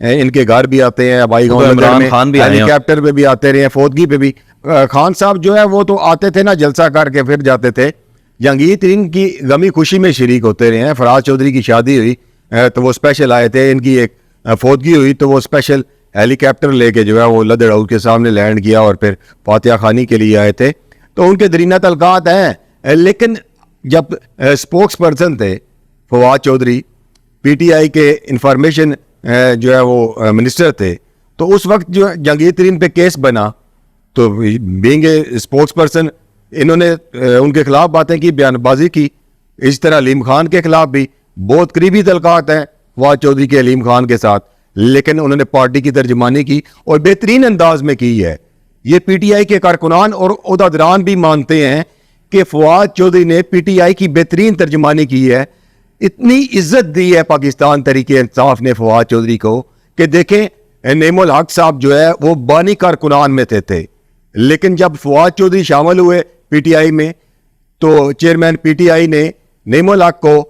ان کے گھر بھی آتے ہیں, ہوائی عمران خان بھی آئے ہیں, ہیلی کاپٹر پہ بھی آتے رہے ہیں, فوتگی پہ بھی. خان صاحب جو ہے وہ تو آتے تھے نا جلسہ کر کے پھر جاتے تھے. جہانگیر ترین کی غمی خوشی میں شریک ہوتے رہے ہیں. فراز چودھری کی شادی ہوئی تو وہ اسپیشل آئے تھے, ان کی ایک فوتگی ہوئی تو وہ اسپیشل ہیلی کاپٹر لے کے جو ہے وہ لدڑ ہاؤس کے سامنے لینڈ کیا اور پھر فاتحہ خوانی کے لیے آئے تھے. تو ان کے درینہ تعلقات ہیں. لیکن جب اسپوکس پرسن تھے Fawad Chaudhry, P T I کے انفارمیشن جو ہے وہ منسٹر تھے, تو اس وقت جو جہانگیر ترین پہ کیس بنا تو بینگ اے اسپوکس پرسن انہوں نے ان کے خلاف باتیں کی, بیان بازی کی. اس طرح علیم خان کے خلاف بھی بہت قریبی تعلقات ہیں فواد چودھری کے علیم خان کے ساتھ, لیکن انہوں نے پارٹی کی ترجمانی کی اور بہترین انداز میں کی ہے. یہ پی ٹی آئی کے کارکنان اور عہدیداران بھی مانتے ہیں کہ فواد چودھری نے پی ٹی آئی کی بہترین ترجمانی کی ہے. اتنی عزت دی ہے پاکستان تحریک انصاف نے فواد چودھری کو کہ دیکھیں نعیم الحق صاحب جو ہے وہ بانی کارکنان میں تھے, لیکن جب فواد چودھری شامل ہوئے پی ٹی آئی میں تو چیئرمین پی ٹی آئی نے نعیم الحق کو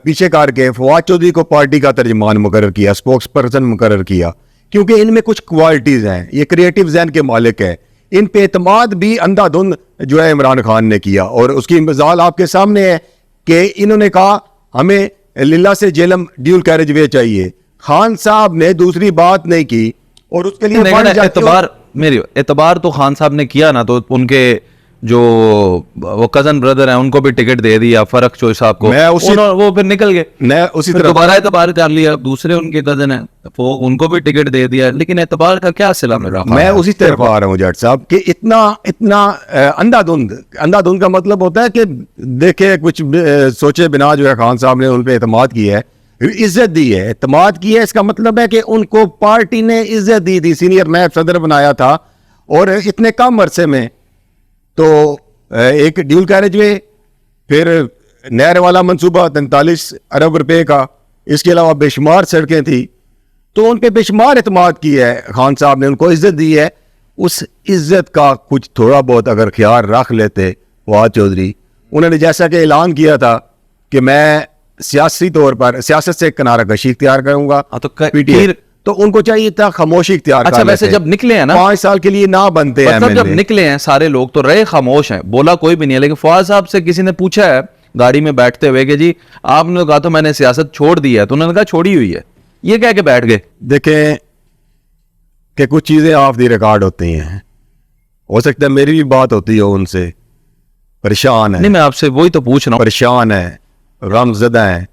پیچھے کر کے فواد چودھری کو پارٹی کا ترجمان مقرر کیا, اسپوکس پرسن مقرر کیا, کیونکہ ان میں کچھ کوالٹیز ہیں. یہ کریٹو ذہن کے مالک ہیں. ان پہ اعتماد بھی اندھا دھند جو ہے عمران خان نے کیا, اور اس کی مثال آپ کے سامنے ہے کہ انہوں نے کہا ہمیں للہ سے جیلم ڈیول کیریج وے چاہیے. خان صاحب نے دوسری بات نہیں کی اور اس کے لیے اعتبار تو خان صاحب نے کیا نا, تو ان کے جو وہ کزن بردر ہیں ان کو بھی ٹکٹ دے دیا, فرق چوئی صاحب کو, وہ پھر نکل گئے. میں اسی طرح دوبارہ اعتبار کر لیا, دوسرے ان کے کزن ہیں ان کو بھی ٹکٹ دے دیا, لیکن اعتبار کا کیا صلہ میرا. میں اسی طرف آ رہا ہوں جٹ صاحب کہ اتنا اندھا دھند کا مطلب ہوتا ہے کہ دیکھے کچھ سوچے بنا جو ہے خان صاحب نے ان پہ اعتماد کی ہے, عزت دی ہے, اعتماد کی ہے. اس کا مطلب ہے کہ ان کو پارٹی نے عزت دی تھی, سینئر نائب صدر بنایا تھا, اور اتنے کم عرصے میں تو ایک ڈیول کیریج وے, پھر نہر والا منصوبہ 43 ارب روپے کا, اس کے علاوہ بے شمار سڑکیں تھیں, تو ان پہ بے شمار اعتماد کی ہے خان صاحب نے, ان کو عزت دی ہے. اس عزت کا کچھ تھوڑا بہت اگر خیال رکھ لیتے فواد چودھری, انہوں نے جیسا کہ اعلان کیا تھا کہ میں سیاسی طور پر سیاست سے کنارہ کشی اختیار کروں گا, تو ان کو چاہیے تھا خاموشی اختیار اچھا ویسے جب نکلے ہیں نا 5 سال کے لیے نہ بنتے ہیں, جب نکلے ہیں سارے لوگ تو رہے خاموش ہیں, بولا کوئی بھی نہیں ہے. لیکن فواد صاحب سے کسی نے پوچھا ہے گاڑی میں بیٹھتے ہوئے کہ جی آپ نے کہا تو میں نے سیاست چھوڑ دی ہے, تو انہوں نے کہا چھوڑی ہوئی ہے, یہ کہہ کے بیٹھ گئے. دیکھیں کہ کچھ چیزیں آف دی ریکارڈ ہوتی ہیں, ہو سکتا ہے میری بھی بات ہوتی ہو ان سے, پریشان ہے. نہیں میں آپ سے وہی تو پوچھ رہا ہوں. پریشان ہے, غم زدہ ہیں,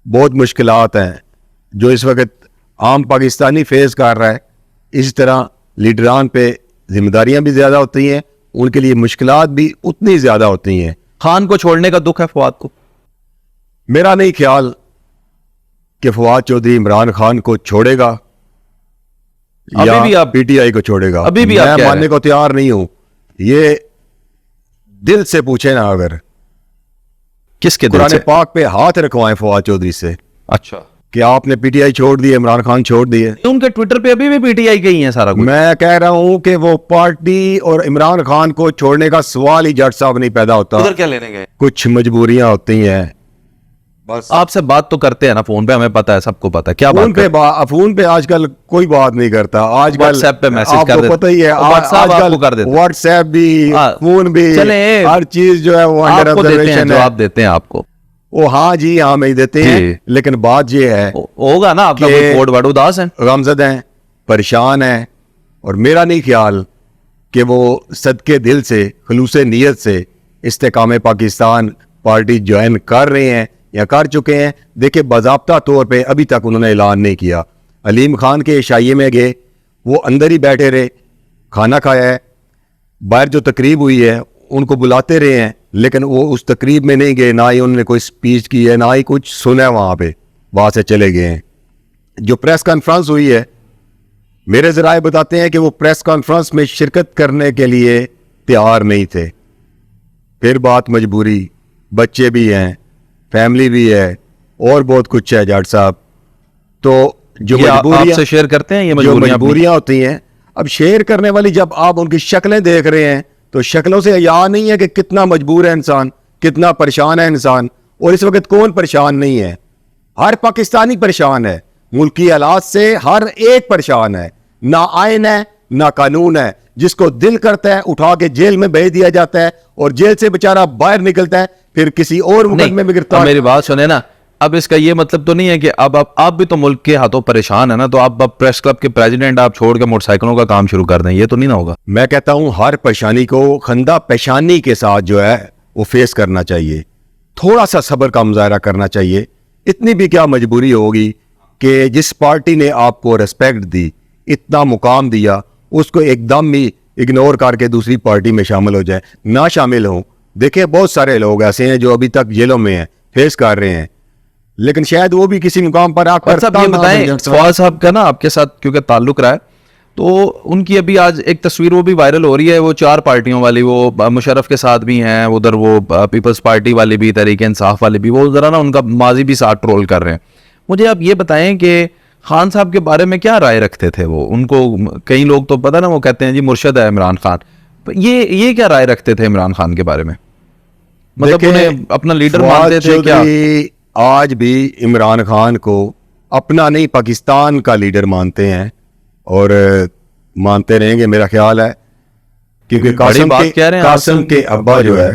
بہت مشکلات ہیں جو اس وقت عام پاکستانی فیس کر رہا ہے. اس طرح لیڈران پہ ذمہ داریاں بھی زیادہ ہوتی ہیں, ان کے لیے مشکلات بھی اتنی زیادہ ہوتی ہیں. خان کو چھوڑنے کا دکھ ہے فواد کو. میرا نہیں خیال کہ فواد چودھری عمران خان کو چھوڑے گا یا پی ٹی آئی کو چھوڑے گا. ابھی بھی میں ماننے کو تیار نہیں ہوں. یہ دل سے پوچھے نا, اگر کس کے قرآن پاک پہ ہاتھ رکھوائیں فواد چودھری سے, اچھا کہ آپ نے پی ٹی آئی چھوڑ دی, عمران خان چھوڑ دیے. ان کے ٹویٹر پہ ابھی بھی پی ٹی آئی کے ہی ہیں سارا کچھ. میں کہہ رہا ہوں کہ وہ پارٹی اور عمران خان کو چھوڑنے کا سوال ہی جٹ صاحب نہیں پیدا ہوتا. ادھر کیا لینے گئے, کچھ مجبوریاں ہوتی ہیں. بس آپ سے بات تو کرتے ہیں نا فون پہ, ہمیں پتا ہے, سب کو پتا ہے. کیا بات فون پہ آج کل کوئی بات نہیں کرتا. آج کل واٹس ایپ پہ میسج کر دیتے, پتہ ہی ہے واٹس ایپ بھی فون بھی ہر چیز جو ہے وہ انڈر آبزرویشن ہے. جواب دیتے ہیں آپ کو, وہ ہاں جی ہاں میں دیتے ہیں, لیکن بات یہ ہے ہوگا نا آپ کا کوئی کوڈ ورڈ اداس ہے, غمزدہ ہیں, پریشان ہیں, اور میرا نہیں خیال کہ وہ صدقے دل سے خلوص نیت سے استحکام پاکستان پارٹی جوائن کر رہے ہیں یا کر چکے ہیں. دیکھیں باضابطہ طور پہ ابھی تک انہوں نے اعلان نہیں کیا. علیم خان کے عشائیے میں گئے, وہ اندر ہی بیٹھے رہے, کھانا کھایا ہے. باہر جو تقریب ہوئی ہے ان کو بلاتے رہے ہیں, لیکن وہ اس تقریب میں نہیں گئے, نہ ہی انہوں نے کوئی سپیچ کی ہے, نہ ہی کچھ سنا ہے وہاں پہ, وہاں سے چلے گئے ہیں. جو پریس کانفرنس ہوئی ہے, میرے ذرائع بتاتے ہیں کہ وہ پریس کانفرنس میں شرکت کرنے کے لیے تیار نہیں تھے. پھر بات مجبوری, بچے بھی ہیں, فیملی بھی ہے, اور بہت کچھ ہے جٹ صاحب. تو جو مجبوریاں سے شیئر کرتے ہیں, یہ مجبوریاں ہوتی ہیں. اب شیئر کرنے والی جب آپ ان کی شکلیں دیکھ رہے ہیں تو شکلوں سے یاد نہیں ہے کہ کتنا مجبور ہے انسان, کتنا پریشان ہے انسان. اور اس وقت کون پریشان نہیں ہے, ہر پاکستانی پریشان ہے. ملکی حالات سے ہر ایک پریشان ہے، نہ آئین ہے نہ قانون ہے. جس کو دل کرتا ہے اٹھا کے جیل میں بھیج دیا جاتا ہے اور جیل سے بیچارہ باہر نکلتا ہے پھر کسی اور مقدمے میں گرفتار. میری بات سنیں نا, اب اس کا یہ مطلب تو نہیں ہے کہ اب آپ بھی تو ملک کے ہاتھوں پریشان ہے نا, تو آپ پریس کلب کے پریزیڈنٹ آپ چھوڑ کے موٹر سائیکلوں کا کام شروع کر دیں, یہ تو نہیں نہ ہوگا. میں کہتا ہوں ہر پریشانی کو خندہ پیشانی کے ساتھ جو ہے وہ فیس کرنا چاہیے, تھوڑا سا صبر کا مظاہرہ کرنا چاہیے. اتنی بھی کیا مجبوری ہوگی کہ جس پارٹی نے آپ کو ریسپیکٹ دی, اتنا مقام دیا, اس کو ایک دم ہی اگنور کر کے دوسری پارٹی میں شامل ہو جائے, نہ شامل ہوں. دیکھیں بہت سارے لوگ ایسے ہیں جو ابھی تک جیلوں میں ہیں, فیس کر رہے ہیں, لیکن شاید وہ بھی کسی مقام پر آ کر صاحب یہ بتائیں, فواز صاحب کا نا آپ کے ساتھ کیونکہ تعلق رہا ہے, تو ان کی ابھی آج ایک تصویر وہ بھی وائرل ہو رہی ہے, وہ 4 پارٹیوں والی, وہ مشرف کے ساتھ بھی ہیں, ادھر وہ پیپلز پارٹی والی بھی, تحریک انصاف والی بھی, وہ ذرا نا ان کا ماضی بھی ساتھ ٹرول کر رہے ہیں. مجھے آپ یہ بتائیں کہ خان صاحب کے بارے میں کیا رائے رکھتے تھے وہ, ان کو کئی لوگ تو پتہ نا وہ کہتے ہیں جی مرشد ہے عمران خان, یہ کیا رائے رکھتے تھے عمران خان کے بارے میں, مطلب انہیں اپنا لیڈر مانتے تھے کیا؟ آج بھی عمران خان کو اپنا نہیں پاکستان کا لیڈر مانتے ہیں اور مانتے رہیں گے میرا خیال ہے, کیونکہ قاسم کے ابا جو ہے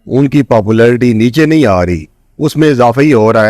ان کی پاپولرٹی نیچے نہیں آ رہی, اس میں اضافہ ہی ہو رہا ہے.